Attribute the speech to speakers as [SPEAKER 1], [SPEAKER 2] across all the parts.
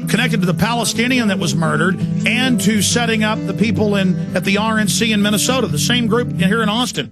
[SPEAKER 1] connected to the Palestinian that was murdered and to setting up the people at the RNC in Minnesota, the same group here in Austin.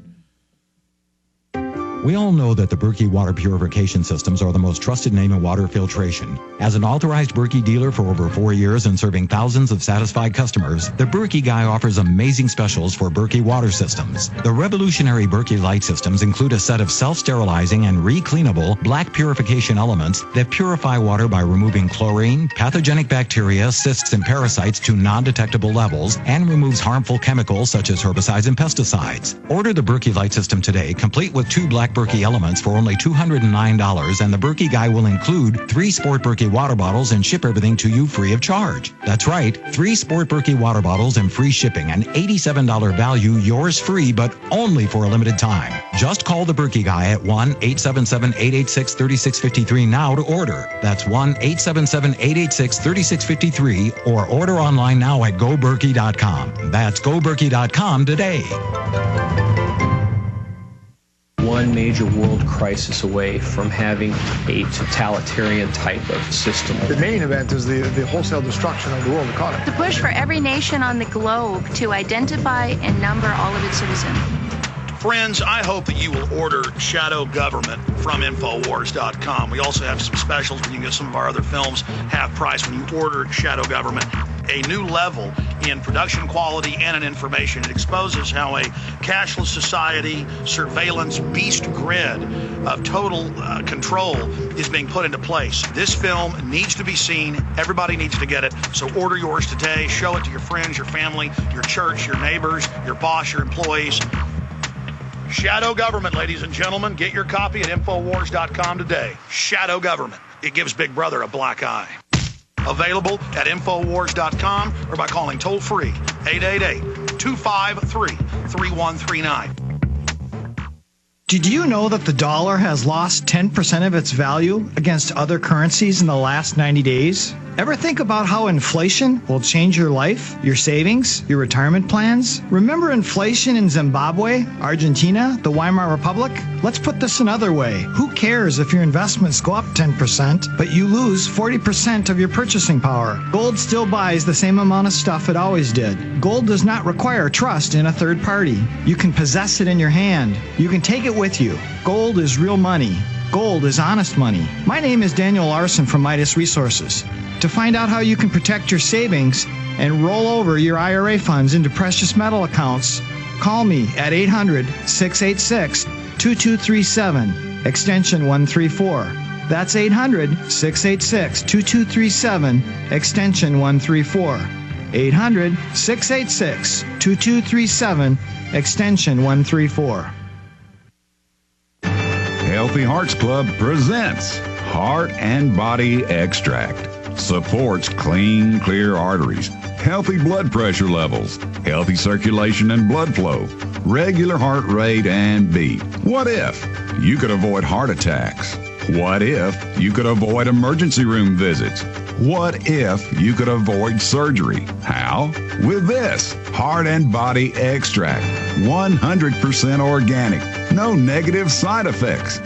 [SPEAKER 2] We all know that the Berkey water purification systems are the most trusted name in water filtration. As an authorized Berkey dealer for over 4 years and serving thousands of satisfied customers, the Berkey Guy offers amazing specials for Berkey water systems. The revolutionary Berkey light systems include a set of self-sterilizing and re-cleanable black purification elements that purify water by removing chlorine, pathogenic bacteria, cysts, and parasites to non-detectable levels, and removes harmful chemicals such as herbicides and pesticides. Order the Berkey light system today, complete with 2 black Berkey elements for only $209, and the Berkey Guy will include 3 Sport Berkey water bottles and ship everything to you free of charge. That's right, 3 Sport Berkey water bottles and free shipping, an $87 value, yours free, but only for a limited time. Just call the Berkey Guy at 1-877-886-3653 now to order. That's 1-877-886-3653, or order online now at GoBerkey.com. That's GoBerkey.com today.
[SPEAKER 3] One major world crisis away from having a totalitarian type of system.
[SPEAKER 4] The main event is the wholesale destruction of the world economy.
[SPEAKER 5] The push for every nation on the globe to identify and number all of its citizens.
[SPEAKER 1] Friends, I hope that you will order Shadow Government from Infowars.com. We also have some specials where you can get some of our other films half price when you order Shadow Government. A new level in production quality and in information. It exposes how a cashless society, surveillance, beast grid of total control is being put into place. This film needs to be seen. Everybody needs to get it. So order yours today. Show it to your friends, your family, your church, your neighbors, your boss, your employees. Shadow Government, ladies and gentlemen. Get your copy at Infowars.com today. Shadow Government. It gives Big Brother a black eye. Available at Infowars.com or by calling toll-free 888-253-3139.
[SPEAKER 6] Did you know that the dollar has lost 10% of its value against other currencies in the last 90 days? Ever think about how inflation will change your life, your savings, your retirement plans? Remember inflation in Zimbabwe, Argentina, the Weimar Republic? Let's put this another way. Who cares if your investments go up 10%, but you lose 40% of your purchasing power? Gold still buys the same amount of stuff it always did. Gold does not require trust in a third party. You can possess it in your hand. You can take it with you. Gold is real money. Gold is honest money. My name is Daniel Larson from Midas Resources. To find out how you can protect your savings and roll over your IRA funds into precious metal accounts, call me at 800-686-2237, extension 134. That's 800-686-2237, extension 134. 800-686-2237, extension 134.
[SPEAKER 7] Healthy Hearts Club presents Heart and Body Extract. Supports clean, clear arteries, healthy blood pressure levels, healthy circulation and blood flow, regular heart rate and beat. What if you could avoid heart attacks? What if you could avoid emergency room visits? What if you could avoid surgery? How? With this Heart and Body Extract. 100% organic. No negative side effects.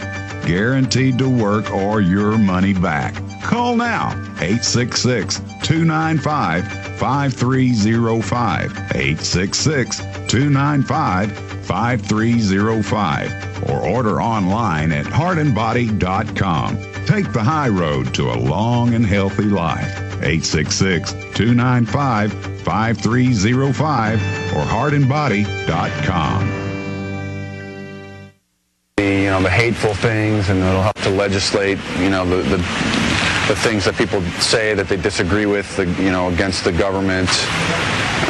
[SPEAKER 7] Guaranteed to work or your money back. Call now, 866-295-5305, 866-295-5305, or order online at heartandbody.com. Take the high road to a long and healthy life, 866-295-5305, or heartandbody.com.
[SPEAKER 8] The hateful things, and it'll help to legislate, the things that people say that they disagree with, against the government,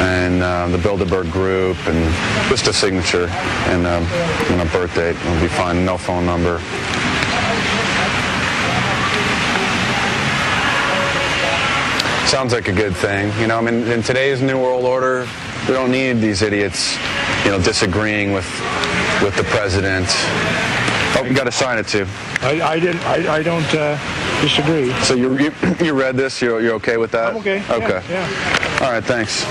[SPEAKER 8] and the Bilderberg Group, and just a signature and a birth date. It'll be fine. No phone number. Sounds like a good thing. In today's New World Order, we don't need these idiots, disagreeing with the president. Oh, you got to sign it too.
[SPEAKER 4] I don't disagree.
[SPEAKER 8] So you read this? You're okay with that?
[SPEAKER 4] I'm okay.
[SPEAKER 8] Okay.
[SPEAKER 4] Yeah.
[SPEAKER 8] All right. Thanks.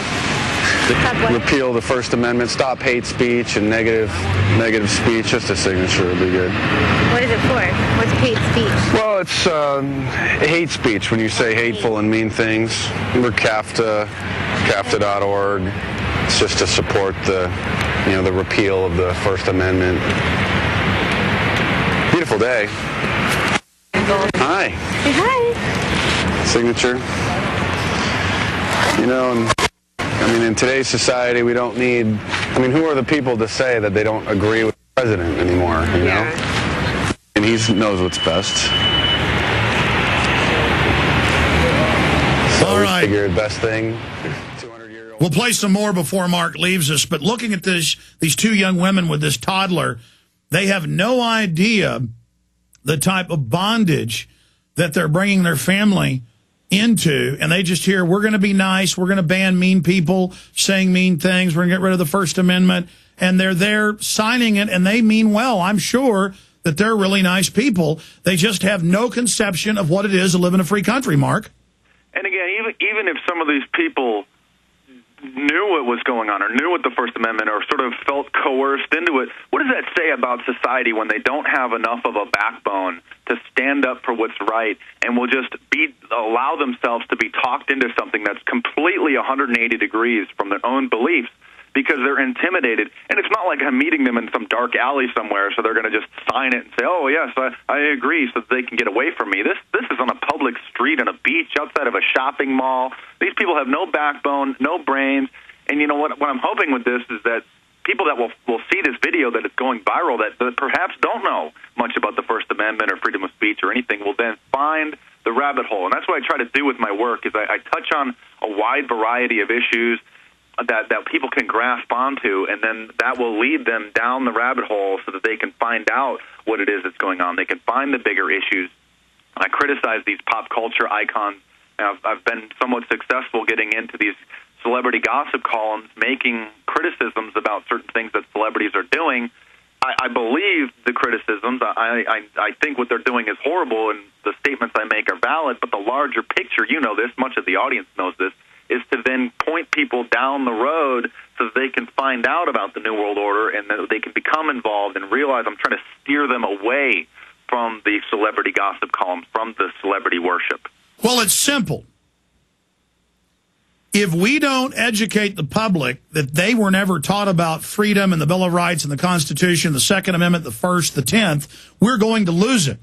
[SPEAKER 8] repeal the First Amendment, stop hate speech and negative speech. Just a signature would be good.
[SPEAKER 9] What is it for? What's hate speech?
[SPEAKER 8] Well, it's hate speech when you say hateful and mean things. We're CAFTA.org. It's just to support the repeal of the First Amendment. Beautiful day. Hi.
[SPEAKER 9] Say hi.
[SPEAKER 8] Signature. In today's society, we don't need... who are the people to say that they don't agree with the president anymore, you know? And he knows what's best. So
[SPEAKER 1] all right.
[SPEAKER 8] Figured best thing. 200-year-old.
[SPEAKER 1] We'll play some more before Mark leaves us, but looking at these two young women with this toddler, they have no idea the type of bondage that they're bringing their family into, and they just hear, we're going to be nice, we're going to ban mean people saying mean things, we're going to get rid of the First Amendment, and they're there signing it, and they mean well. I'm sure that they're really nice people. They just have no conception of what it is to live in a free country, Mark.
[SPEAKER 10] And again, even if some of these people knew what was going on or knew what the First Amendment or sort of felt coerced into it, what does that say about society when they don't have enough of a backbone to stand up for what's right and will just allow themselves to be talked into something that's completely 180 degrees from their own beliefs because they're intimidated? And it's not like I'm meeting them in some dark alley somewhere, so they're going to just sign it and say, oh, yes, I agree, so that they can get away from me. This is on a public street, on a beach, outside of a shopping mall. These people have no backbone, no brains. And you know what I'm hoping with this is that people that will see this video that is going viral that perhaps don't know much about the First Amendment or freedom of speech or anything will then find the rabbit hole. And that's what I try to do with my work is I touch on a wide variety of issues that people can grasp onto, and then that will lead them down the rabbit hole so that they can find out what it is that's going on. They can find the bigger issues. I criticize these pop culture icons. I've been somewhat successful getting into these celebrity gossip columns, making criticisms about certain things that celebrities are doing. I believe the criticisms. I think what they're doing is horrible, and the statements I make are valid, but the larger picture, you know this, much of the audience knows this, is to then point people down the road so that they can find out about the New World Order and that they can become involved and realize I'm trying to steer them away from the celebrity gossip columns, from the celebrity worship.
[SPEAKER 1] Well, it's simple. If we don't educate the public that they were never taught about freedom and the Bill of Rights and the Constitution, the Second Amendment, the First, the 10th, we're going to lose it.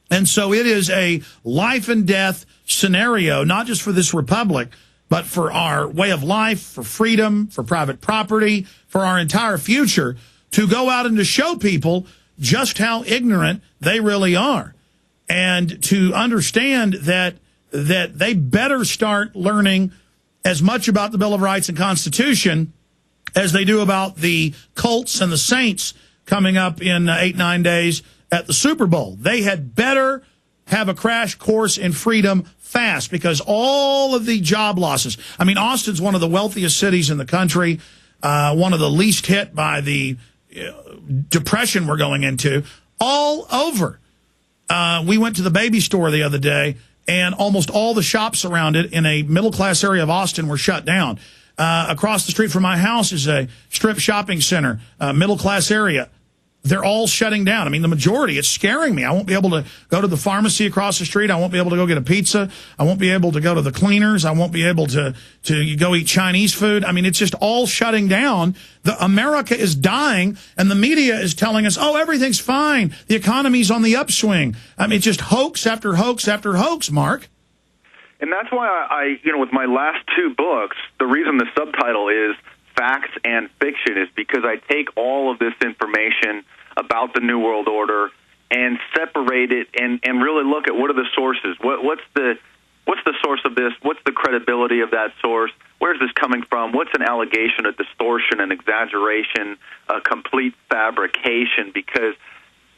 [SPEAKER 1] And so it is a life and death scenario, not just for this republic, but for our way of life, for freedom, for private property, for our entire future, to go out and to show people just how ignorant they really are. And to understand that they better start learning as much about the Bill of Rights and Constitution as they do about the cults and the saints coming up in 8-9 days at the Super Bowl. They had better have a crash course in freedom fast, because all of the job losses. I mean, Austin's one of the wealthiest cities in the country, one of the least hit by the depression we're going into, all over. We went to the baby store the other day, and almost all the shops around it in a middle-class area of Austin were shut down. Across the street from my house is a strip shopping center, middle-class area. They're all shutting down. I mean, the majority. It's scaring me. I won't be able to go to the pharmacy across the street. I won't be able to go get a pizza. I won't be able to go to the cleaners. I won't be able to go eat Chinese food. I mean, it's just all shutting down. America is dying, and the media is telling us, oh, everything's fine. The economy's on the upswing. I mean, it's just hoax after hoax after hoax, Mark.
[SPEAKER 10] And that's why I with my last two books, the reason the subtitle is Facts and Fiction is because I take all of this information about the New World Order and separate it and really look at what are the sources. What's the source of this? What's the credibility of that source? Where's this coming from? What's an allegation, a distortion, an exaggeration, a complete fabrication? Because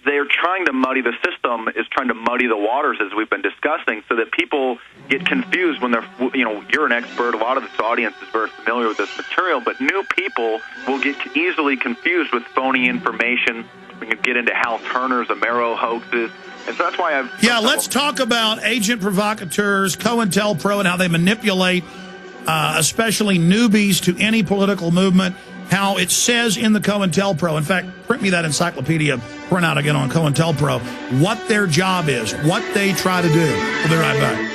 [SPEAKER 10] they're trying to muddy, the system is trying to muddy the waters, as we've been discussing, so that people get confused when they're, you're an expert. A lot of this audience is very familiar with this material, but new people will get easily confused with phony information. We can get into Hal Turner's Amero hoaxes. And so that's why let's
[SPEAKER 1] talk about agent provocateurs, COINTELPRO, and how they manipulate especially newbies to any political movement, how it says in the COINTELPRO, in fact, print me that encyclopedia printout again on COINTELPRO, what their job is, what they try to do. We'll be right back.